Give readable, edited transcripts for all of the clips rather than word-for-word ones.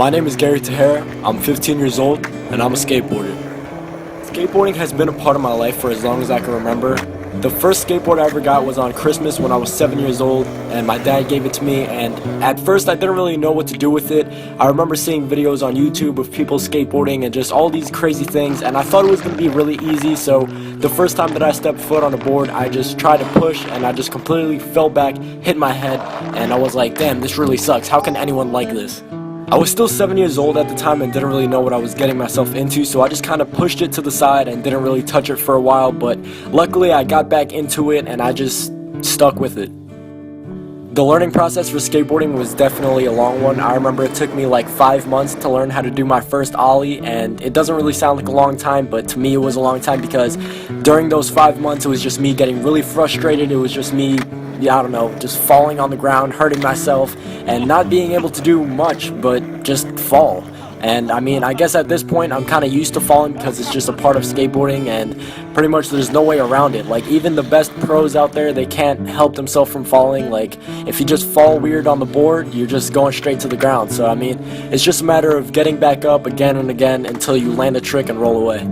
My name is Tejera. I'm 15 years old and I'm a skateboarder. Skateboarding has been a part of my life for as long as I can remember. The first skateboard I ever got was on Christmas when I was 7 years old, and my dad gave it to me, and at first I didn't really know what to do with it. I remember seeing videos on YouTube of people skateboarding and just all these crazy things, and I thought it was going to be really easy, so the first time that I stepped foot on a board, I just tried to push and I just completely fell back, hit my head, and I was like, damn, this really sucks. How can anyone like this? I was still 7 years old at the time and didn't really know what I was getting myself into, so I just kind of pushed it to the side and didn't really touch it for a while, but luckily I got back into it and I just stuck with it. The learning process for skateboarding was definitely a long one. I remember it took me like 5 months to learn how to do my first ollie, and it doesn't really sound like a long time, but to me it was a long time because during those 5 months it was just me getting really frustrated. It was just me, I don't know, just falling on the ground, hurting myself, and not being able to do much but just fall. And I mean, I guess at this point I'm kind of used to falling because it's just a part of skateboarding, and pretty much there's no way around it. Like, even the best pros out there, they can't help themselves from falling. Like, if you just fall weird on the board, you're just going straight to the ground. So I mean, it's just a matter of getting back up again and again until you land a trick and roll away.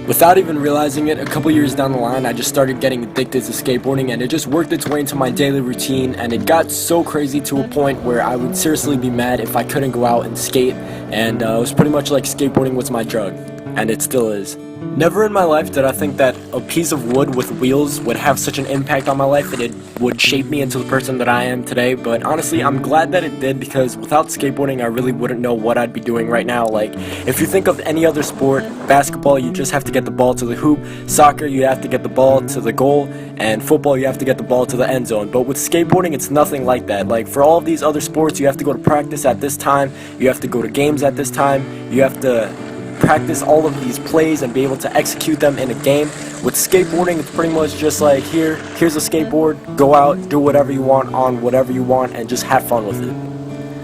Without even realizing it, a couple years down the line, I just started getting addicted to skateboarding, and it just worked its way into my daily routine, and it got so crazy to a point where I would seriously be mad if I couldn't go out and skate, and it was pretty much like skateboarding was my drug, and it still is. Never in my life did I think that a piece of wood with wheels would have such an impact on my life and it would shape me into the person that I am today, but honestly I'm glad that it did, because without skateboarding I really wouldn't know what I'd be doing right now. Like, if you think of any other sport, basketball you just have to get the ball to the hoop, soccer you have to get the ball to the goal, and football you have to get the ball to the end zone. But with skateboarding it's nothing like that. Like, for all of these other sports you have to go to practice at this time, you have to go to games at this time, you have to practice all of these plays and be able to execute them in a game. With skateboarding it's pretty much just like, here's a skateboard, go out, do whatever you want on whatever you want, and just have fun with it.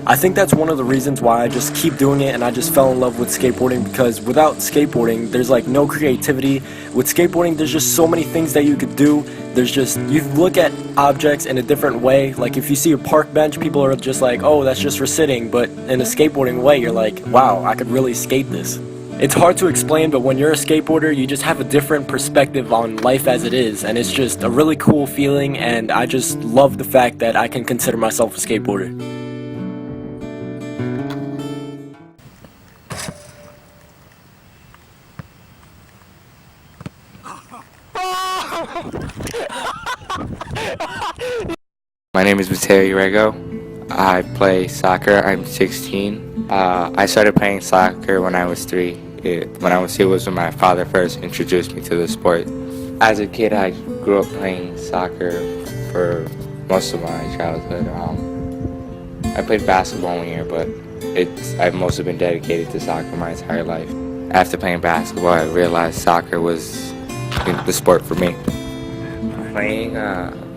I think that's one of the reasons why I just keep doing it and I just fell in love with skateboarding, because without skateboarding there's like no creativity. With skateboarding there's just so many things that you could do. There's just, you look at objects in a different way. Like, if you see a park bench, people are just like, oh, that's just for sitting, but in a skateboarding way you're like, wow, I could really skate this. It's hard to explain, but when you're a skateboarder, you just have a different perspective on life as it is, and it's just a really cool feeling, and I just love the fact that I can consider myself a skateboarder. My name is Mateo Urrego. I play soccer. I'm 16. I started playing soccer when I was 3. When I was 2 was when my father first introduced me to the sport. As a kid, I grew up playing soccer for most of my childhood. I played basketball 1 year, but I've mostly been dedicated to soccer my entire life. After playing basketball, I realized soccer was the sport for me. Playing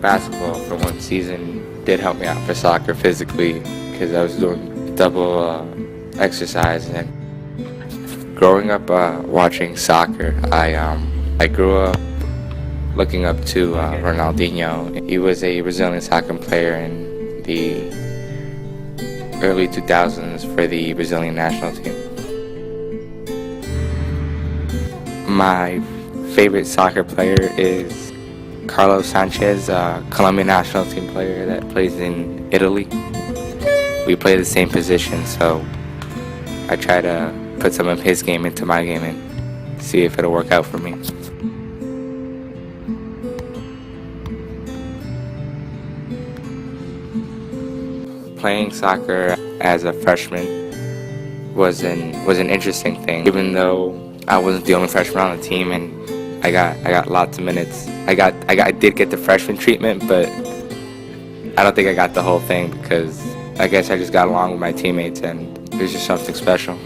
basketball for 1 season did help me out for soccer physically, because I was doing double exercise. And growing up watching soccer, I grew up looking up to Ronaldinho. He was a Brazilian soccer player in the early 2000s for the Brazilian national team. My favorite soccer player is Carlos Sanchez, Colombian national team player that plays in Italy. We play the same position, so I try to put some of his game into my game and see if it'll work out for me. Playing soccer as a freshman was an interesting thing, even though I wasn't the only freshman on the team, and I got lots of minutes. I did get the freshman treatment, but I don't think I got the whole thing, because I guess I just got along with my teammates and it was just something special.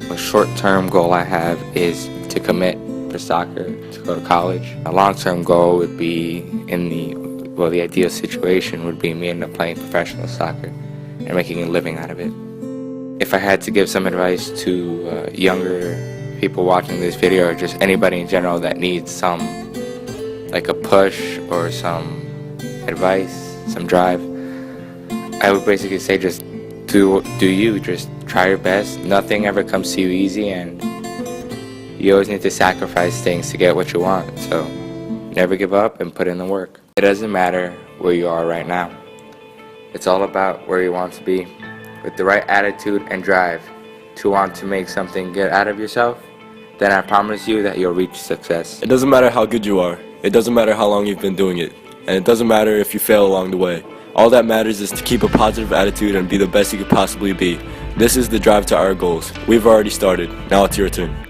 A short-term goal I have is to commit for soccer, to go to college. A long-term goal would be the ideal situation would be me ending up playing professional soccer and making a living out of it. If I had to give some advice to younger people watching this video, or just anybody in general that needs some, like a push or some advice, some drive, I would basically say just do you. Just try your best. Nothing ever comes to you easy, and you always need to sacrifice things to get what you want. So never give up and put in the work. It doesn't matter where you are right now. It's all about where you want to be. With the right attitude and drive to want to make something good out of yourself, then I promise you that you'll reach success. It doesn't matter how good you are. It doesn't matter how long you've been doing it. And it doesn't matter if you fail along the way. All that matters is to keep a positive attitude and be the best you could possibly be. This is the drive to our goals. We've already started. Now it's your turn.